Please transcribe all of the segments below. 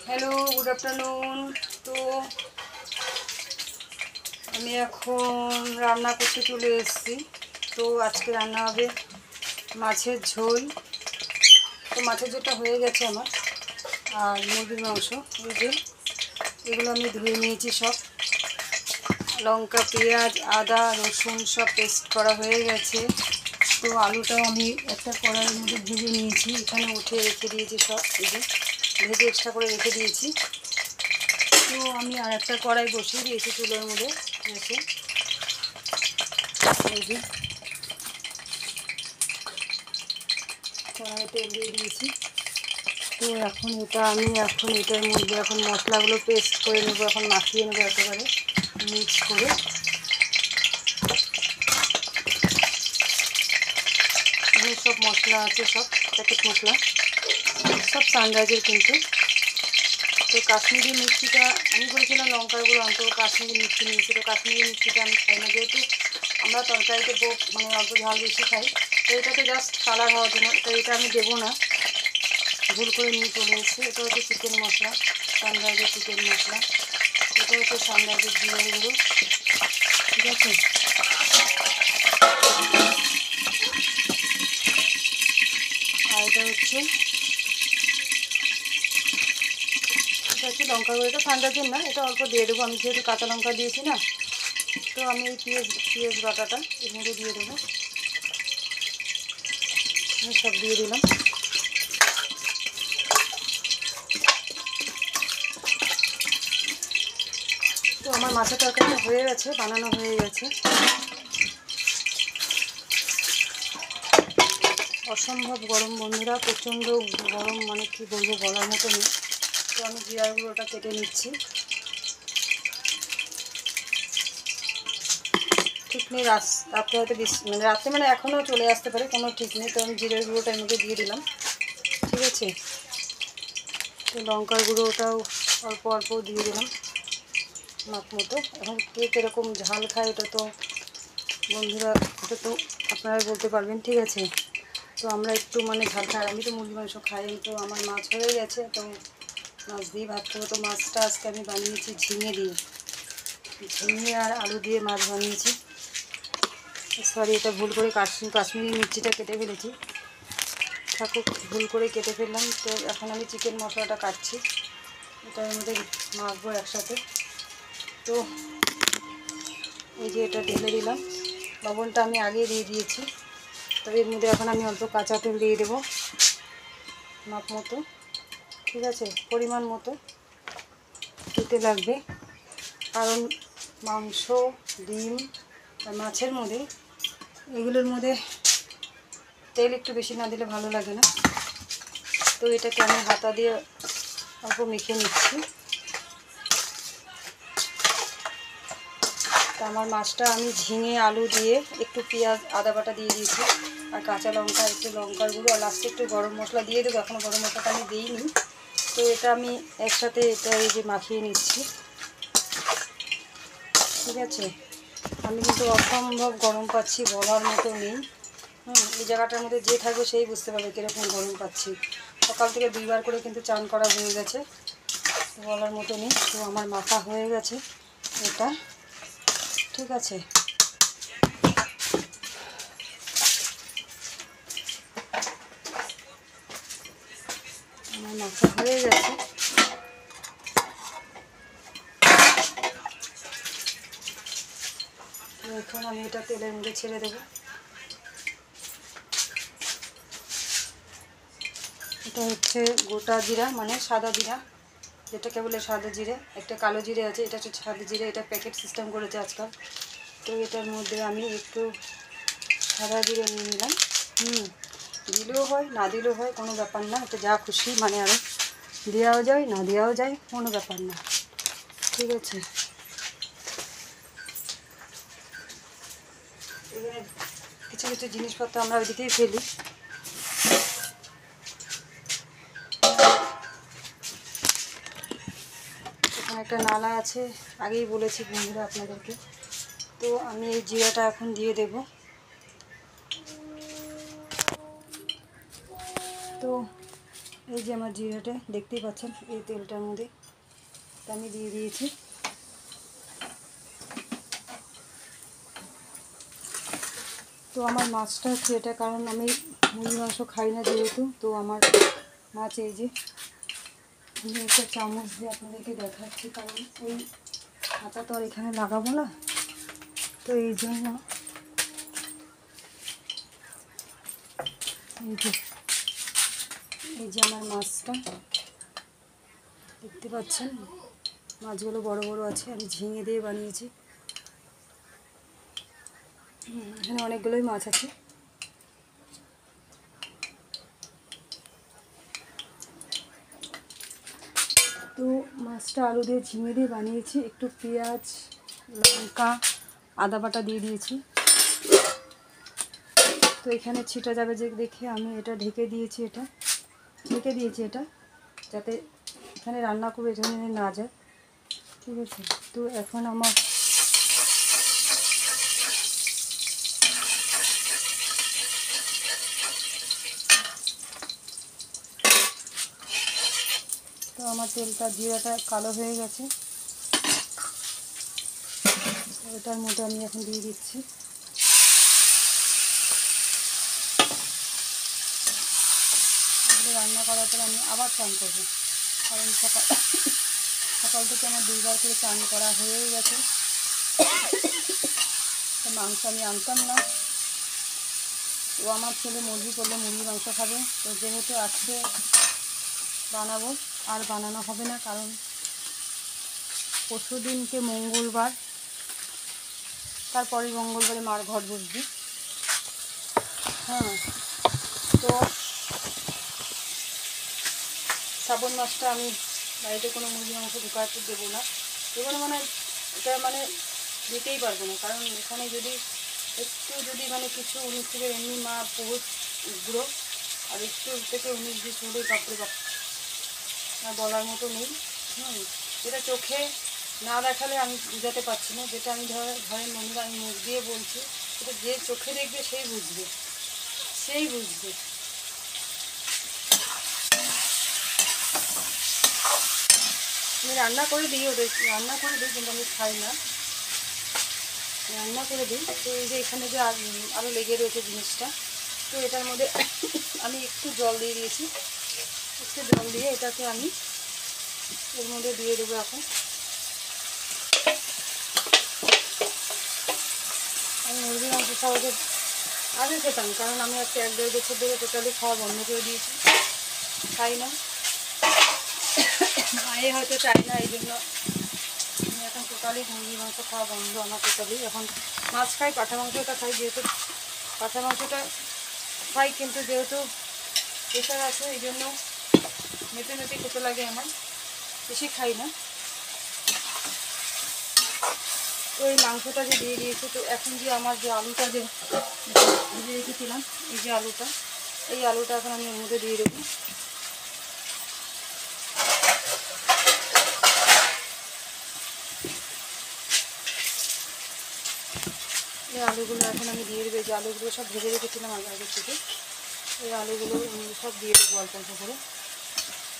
Hello, good afternoon. তো আমি এখন রান্না করতে চলে এসেছি। তো আজকে রান্না হবে মাছের ঝোল। তো মাছের ঝোলটা হয়ে গেছে আমার, আর মুরগির মাংস এই যে এগুলো আমি ধুয়ে নিয়েছি সব। লঙ্কা, পেঁয়াজ, আদা, রসুন সব পেস্ট করা হয়ে গেছে। তো আলুটাও আমি একটা কড়াইয়ের মধ্যে ভেজে নিয়েছি, এখানে উঠে রেখে দিয়েছি সব। এই যে ভেজে এক্সট্রা করে রেখে দিয়েছি। তো আমি আর একটা কড়াই বসিয়ে দিয়েছি চুলোর মধ্যে গ্যাসে। এই যে কড়াই তেল দিয়ে দিয়েছি। তো এখন এটার মধ্যে এখন মশলাগুলো পেস্ট করে নেবো, এখন মাখিয়ে নেবো একেবারে মিক্স করে। এখানে সব মশলা আছে, সব প্যাকেট মশলা, সব সানরাইজের কিন্তু। তো কাশ্মীরি মিষ্টিটা আমি বলেছিলাম লঙ্কার গুঁড়ো আনতে, কাশ্মীরি মিষ্টি নিয়েছি। তো কাশ্মীরি মিষ্টিটা আমি খাই না, যেহেতু আমরা তরকারিতে অল্প ঝাল বেশি খাই। তো এটা তো জাস্ট কালার হওয়ার জন্য, তো এটা আমি দেবো না, ভুল করে নিয়ে চলে এসেছি। এটা হচ্ছে চিকেন মশলা, সানরাইজের চিকেন মশলা। এটা হচ্ছে সানরাইজের জিরের গুঁড়ো, ঠিক আছে। আর এটা হচ্ছে লঙ্কা গুঁড়ো। এটা সানরাইজের না, এটা অল্প দিয়ে দেবো আমি, যেহেতু কাঁচা লঙ্কা দিয়েছি না। তো আমি এই পেঁয়াজ বাটাটা এর মধ্যে দিয়ে দেবো, আমি সব দিয়ে দিলাম। তো আমার মাছের তরকারিটা হয়ে গেছে, বানানো হয়ে গেছে। অসম্ভব গরম বন্ধুরা, প্রচণ্ড গরম, মানে কি বলবো, বলার মতো নেই। তো আমি জিরার গুঁড়োটা কেটে নিচ্ছি। ঠিক নেই, রাত্রে হয়তো রাত্রে এখনও চলে আসতে পারে, কোনো ঠিক নেই। তো আমি জিরার গুঁড়োটা এর মধ্যে দিয়ে দিলাম, ঠিক আছে। তো লঙ্কার গুঁড়োটাও অল্প অল্প দিয়ে দিলাম মাপ মতো। এখন কে কীরকম ঝাল খায় এটা তো বন্ধুরা, এটা তো আপনারা বলতে পারবেন, ঠিক আছে। তো আমরা একটু ঝাল খাই, আমি তো মুরগি মাংস খাই। তো আমার মাছ হয়ে গেছে, তো মাছ দিয়ে ভাত খাবো। তো মাছটা আজকে আমি বানিয়েছি ঝিঙে আর আলু দিয়ে মাছ বানিয়েছি। সরি, এটা ভুল করে কাশ্মীরি মির্চিটা কেটে ফেলেছি, থাকুক, ভুল করে কেটে ফেললাম। তো এখন আমি চিকেন মশলাটা কাটছি, এটার মধ্যে মাখবো একসাথে। তো এই যে এটা ঢেলে দিলাম, লবণটা আমি আগে দিয়ে দিয়েছি। তো এর মধ্যে এখন আমি অল্প কাঁচা তেল দিয়ে দেবো মাপ মতো, ঠিক আছে, পরিমাণ মতো দিতে লাগবে। কারণ মাংস, ডিম আর মাছের মধ্যে, এগুলোর মধ্যে তেল একটু বেশি না দিলে ভালো লাগে না। তো এটাকে আমি হাতা দিয়ে অল্প মেখে নিচ্ছি। তো আমার মাছটা আমি ঝিঙে আলু দিয়ে একটু পেঁয়াজ আদা বাটা দিয়ে দিয়েছি, আর কাঁচা লঙ্কা, একটু লঙ্কার গুঁড়ো, আর লাস্টে একটু গরম মশলা দিয়ে দেবো। এখনও গরম মশলাটা আমি দিইনি। তো এটা আমি একসাথে এই যে মাখিয়ে নিচ্ছি, ঠিক আছে। আমি কিন্তু অসম্ভব গরম পাচ্ছি, বলার মতো নেই। এই জায়গাটার মধ্যে যে থাকবে সেই বুঝতে পারবে কীরকম গরম পাচ্ছি। সকাল থেকে 2বার করে কিন্তু চান করা হয়ে গেছে, বলার মতো নেই। তো আমার মাখা হয়ে গেছে এটা, ঠিক আছে। আমার মাখা হয়ে গেছে। এখন আমি এটা তেলের মধ্যে ছেড়ে দেবো। এটা হচ্ছে গোটা জিরা, সাদা জিরা, যেটাকে বলে সাদা জিরে। একটা কালো জিরে আছে, এটা হচ্ছে সাদা জিরে, এটা প্যাকেট সিস্টেম করেছে আজকাল। তো এটার মধ্যে আমি একটু সাদা জিরে নিয়ে নিলাম। দিলেও হয়, না দিলেও হয়, কোনো ব্যাপার না। এটা যা খুশি, আরও দেওয়াও যায়, না দেওয়াও যায়, কোনো ব্যাপার না, ঠিক আছে। এখানে কিছু কিছু জিনিসপত্র আমরা ওইদিকেই ফেলি। এখানে একটা নালা আছে, আগেই বলেছি বন্ধুরা আপনাদেরকে। তো আমি এই জিরাটা এখন দিয়ে দেব। তো এই যে আমার জিরাটা দেখতেই পাচ্ছেন এই তেলটার মধ্যে আমি দিয়ে দিয়েছি। তো আমার মাছটা হচ্ছে এটা, কারণ আমি মুরগি মাংস খাই না যেহেতু, তো আমার মাছ এই যে আমি একটা চামচ দিয়ে আপনাদেরকে দেখাচ্ছি, কারণ ওই হাতা তো আর এখানে লাগাবো না, তো এই জন্য এই যে আমার মাছটা দেখতে পাচ্ছেন, মাছগুলো বড় বড় আছে, আমি ঝিঙে দিয়ে বানিয়েছি। এখানে অনেকগুলোই মাছ আছে। তো মাছটা আলু দিয়ে ঝিঙে দিয়ে বানিয়েছি, একটু পেঁয়াজ লঙ্কা আদা বাটা দিয়ে দিয়েছি। তো এখানে ছিটা যাবে যে দেখে আমি এটা ঢেকে দিয়েছি, এটা যাতে এখানে রান্না করবে এখানে না যায়, ঠিক আছে। তো এখন আমার তেলটা জিরাটা কালো হয়ে গেছে, এটার মধ্যে আমি এখন দিয়ে দিচ্ছি। রান্না করার পর আমি আবার চান করবো, কারণ সকাল থেকে আমার 2বার করে চান করা হয়ে গেছে। তো মাংস আমি আনতাম না, তো আমার ছেলে মুরগি করলে মুরগি মাংস খাবে, তো যেহেতু আজকে বানাবো আর বানানো হবে না, কারণ পরশু দিনকে মঙ্গলবার, তারপরে মঙ্গলবারে মার ঘর বসবি। হ্যাঁ, তো শ্রাবণ মাসটা আমি বাড়িতে কোনো মুরগি মাংস ঢুকাতে দেবো না, এবার মানে এটা মানে দিতেই পারবো না, কারণ এখানে যদি একটু মানে কিছু 19 থেকে এমনি মা বহুত গুঁড়ো, আর একটু থেকে 19-20 হলে বাপরে বাপ আর বলার মতো নেই। যেটা চোখে না দেখালে আমি বুঝাতে পারছি না, যেটা আমি ধরেন বন্ধুরা আমি মুখ দিয়ে বলছি, সেটা যে চোখে দেখবে সেই বুঝবে। আমি রান্না করে দিই কিন্তু আমি খাই না, রান্না করে দিই। তো এই যে এখানে যে আরও লেগে রয়েছে জিনিসটা, তো এটার মধ্যে আমি একটু জল দিয়ে দিয়েছি, এটাকে আমি এর মধ্যে দিয়ে দেবো। এখন আমি মুরগি মাংস খাওয়াতে আগে খেতাম, কারণ আমি আজকে 1-1.5 বছর ধরে টোটালি খাওয়া বন্ধ করে দিয়েছি, খাই না, মায়ে হয়তো চাই না, এই জন্য আমি এখন টোটালি মুরগি মাংস খাওয়া বন্ধ আমার টোটালি। এখন মাছ খাই, পাঠা মাংসটা খাই, যেহেতু পাঠা মাংসটা খাই, কিন্তু যেহেতু প্রেশার আছে এই জন্য মেপে খেতে লাগে, আমার বেশি খাই না। তো এই মাংসটা যে দিয়ে দিয়েছি, তো এখন যে আমার যে আলুটা যে ভেজে রেখেছিলাম, এই যে এই আলুটা এখন আমি এর মধ্যে দিয়ে দেবো। এই আলুগুলো এখন আমি দিয়ে দেবো, যে আলুগুলো সব ভেজে রেখেছিলাম আগে থেকে, এই আলুগুলো সব দিয়ে দেবো অল্প অল্প করে,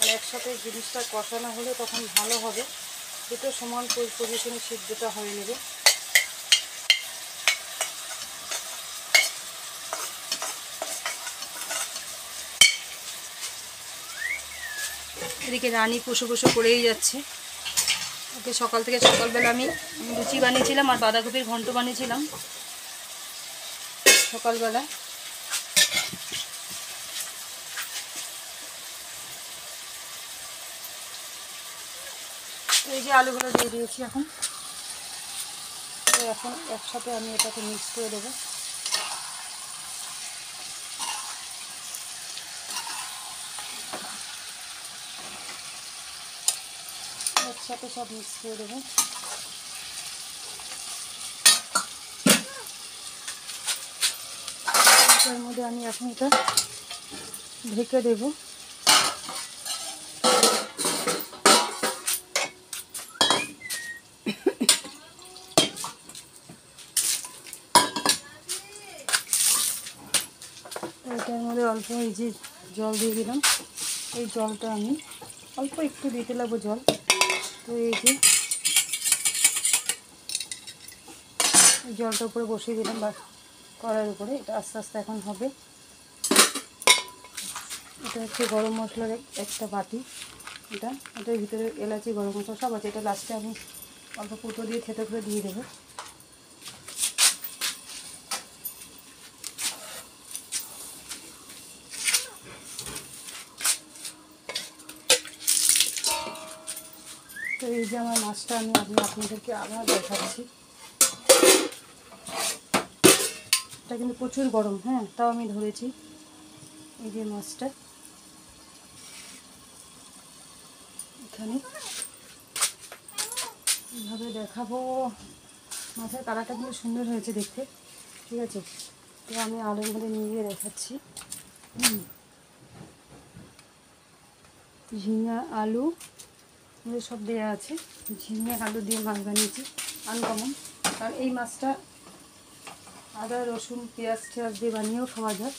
আর একসাথে জিনিসটা কষানো হলে তখন ভালো হবে, দুটো সমান পজিশনে সিদ্ধটা হয়ে নেবে। এদিকে রানী পশু করেই যাচ্ছে, ওকে সকালবেলা আমি লুচি বানিয়েছিলাম আর বাঁধাকপির ঘন্ট বানিয়েছিলাম সকালবেলা। এই যে আলুগুলো দিয়ে দিয়েছি এখন, তো এখন একসাথে আমি এটাকে মিক্স করে দেবো। একসাথে সব মিক্স করে দেবো। এর মধ্যে আমি এখন এটা ঢেকে দেবো। এটার মধ্যে অল্প এই যে জল দিয়ে দিলাম, এই জলটা আমি অল্প একটু দিতে লাগবো জল। তো এই যে জলটা উপরে বসিয়ে দিলাম বা কড়াইয়ের উপরে, এটা আস্তে আস্তে এখন হবে। এটা হচ্ছে গরম মশলার একটা বাটি, এটার ভিতরে এলাচি গরম মশলা সব আছে। এটা লাস্টে আমি অল্প কুটো দিয়ে থেতো করে দিয়ে দেবো। তো এই যে আমার মাছটা আমি আপনাদেরকে আবার দেখাচ্ছি। এটা কিন্তু প্রচুর গরম, হ্যাঁ, তাও আমি ধরেছি। এই যে মাছটা এখানে এইভাবে দেখাবো। মাছের কালারটা কিন্তু সুন্দর হয়েছে দেখতে, ঠিক আছে। তো আমি আলুর মধ্যে নিয়ে দেখাচ্ছি। ঝিঙা আলু সব দেওয়া আছে। ঝিঙে আলু দিয়ে মাছ বানিয়েছি, আনকমন। কারণ এই মাছটা আদা রসুন পেঁয়াজ টেয়াজ দিয়ে বানিয়েও খাওয়া যায়,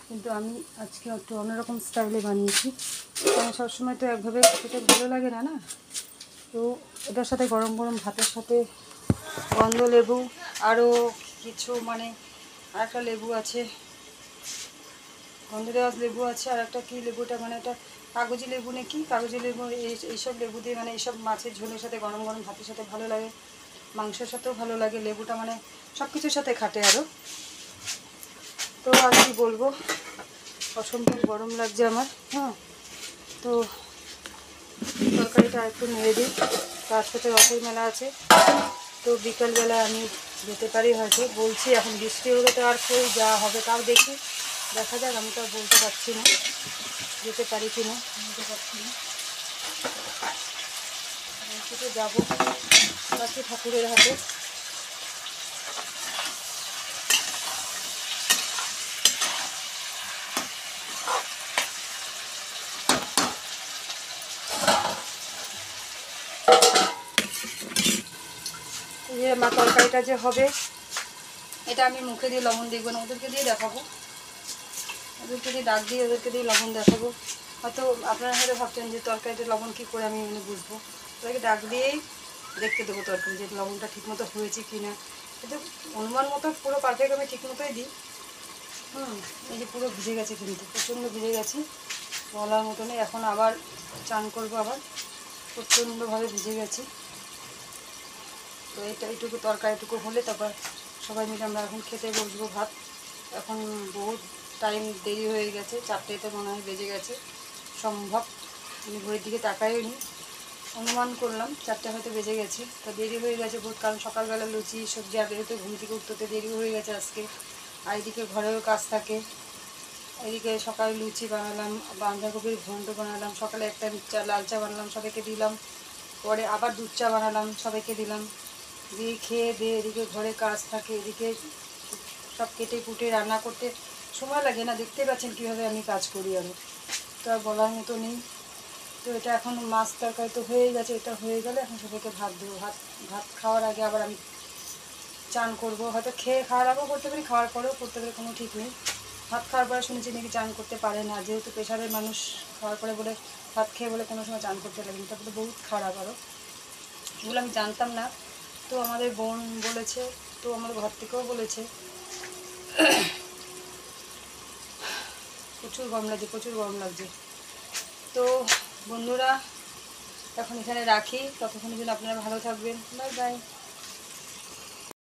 কিন্তু আমি আজকে একটু অন্যরকম স্টাইলে বানিয়েছি। কারণ সবসময় তো একভাবে খেতে ভালো লাগে না, না। তো এটার সাথে গরম গরম ভাতের সাথে গন্ধ লেবু, আরও কিছু মানে আরেকটা লেবু আছে, গন্ধরাজ লেবু আছে, আর একটা কী লেবুটা মানে এটা কাগজি লেবু নাকি, কাগজি লেবু, এইসব লেবু দিয়ে মানে এইসব মাছের ঝোলের সাথে গরম গরম ভাতের সাথে ভালো লাগে, মাংসের সাথেও ভালো লাগে। লেবুটা মানে সব কিছুর সাথে খাটে আরও। তো আর কি বলবো, অসম্ভব গরম লাগছে আমার। হ্যাঁ, তো তরকারিটা একটু নেড়ে দিই। তার সাথে রথের মেলা আছে, তো বিকালবেলা আমি যেতে পারি হয়তো, বলছি। এখন বৃষ্টি হলে তো আর কই যাওয়া হবে, তাও দেখি, দেখা যাক। আমি তো আর বলতে পারছি না যেতে পারি কি না, বলতে পারছি না। তো যাবো বাকি ঠাকুরের হাতে। যে মা তরকারিটা যে হবে, এটা আমি মুখে দিয়ে লবণ দেখবো না, ওদেরকে দিয়ে দেখাবো। ওদেরকে দিয়ে ডাক দিয়ে ওদেরকে দিয়ে লবণ দেখাবো। হয়তো আপনারা হয়তো ভাবছেন যে তরকারিতে লবণ কী করে আমি বুঝবো। ওদেরকে ডাক দিয়েই দেখতে দেবো তরকারি যে লবণটা ঠিকমতো হয়েছে কি না। কিন্তু অনুমান মতো পুরো পারফেক্ট আমি ঠিকমতোই দিই। এই যে পুরো ভিজে গেছে, কিন্তু প্রচণ্ড ভিজে গেছি, বলার মতো নেই। এখন আবার চান করবো, আবার প্রচণ্ডভাবে ভিজে গেছি। তো এইটুকু তরকারিটুকু হলে তারপর সবাই মিলে আমরা এখন খেতে বসবো ভাত। এখন বহুত টাইম দেরি হয়ে গেছে, 4টেতে মনে হয় বেজে গেছে সম্ভব। আমি ঘড়ির দিকে তাকাইও নি, অনুমান করলাম 4টে হয়তো বেজে গেছে। তো দেরি হয়ে গেছে বহুত, কারণ সকালবেলা লুচি সবজি আর বেরোতে ঘুম থেকে উঠতে দেরি হয়ে গেছে আজকে। আর এদিকে ঘরেও কাজ থাকে। এদিকে সকালে লুচি বানালাম, বাঁধাকপির ঘন্ট বানালাম, সকালে একটা লাল চা বানালাম, সবাইকে দিলাম। পরে আবার দুধ চা বানালাম, সবাইকে দিলাম। দিয়ে খেয়ে দিয়ে এদিকে ঘরে কাজ থাকে, এদিকে সব কেটে কুটে রান্না করতে সময় লাগে না। দেখতে পাচ্ছেন কীভাবে আমি কাজ করি, আরও তো আর বলার মতো নেই। তো এটা এখন মাছ তরকারি তো হয়ে গেছে, এটা হয়ে গেলে এখন সবাইকে ভাত দেবো। ভাত খাওয়ার আগে আবার আমি চান করবো। হয়তো খেয়ে খাওয়ার আগেও করতে পারি, খাওয়ার পরেও করতে পারি, কোনো ঠিক নেই। ভাত খাওয়ার পরে শুনেছি নাকি চান করতে পারে না, যেহেতু প্রেশারের মানুষ, খাওয়ার পরে বলে ভাত খেয়ে বলে কোনো সময় চান করতে লাগে না। তারপরে বহুত খারাপ, আরও এগুলো আমি জানতাম না। তো আমাদের বোন বলেছে, তো আমার ঘর থেকেও বলেছে। প্রচুর গরম লাগছে, প্রচুর গরম লাগছে। তো বন্ধুরা এখন এখানে রাখি, ততক্ষণের জন্য আপনারা ভালো থাকবেন। Bye bye.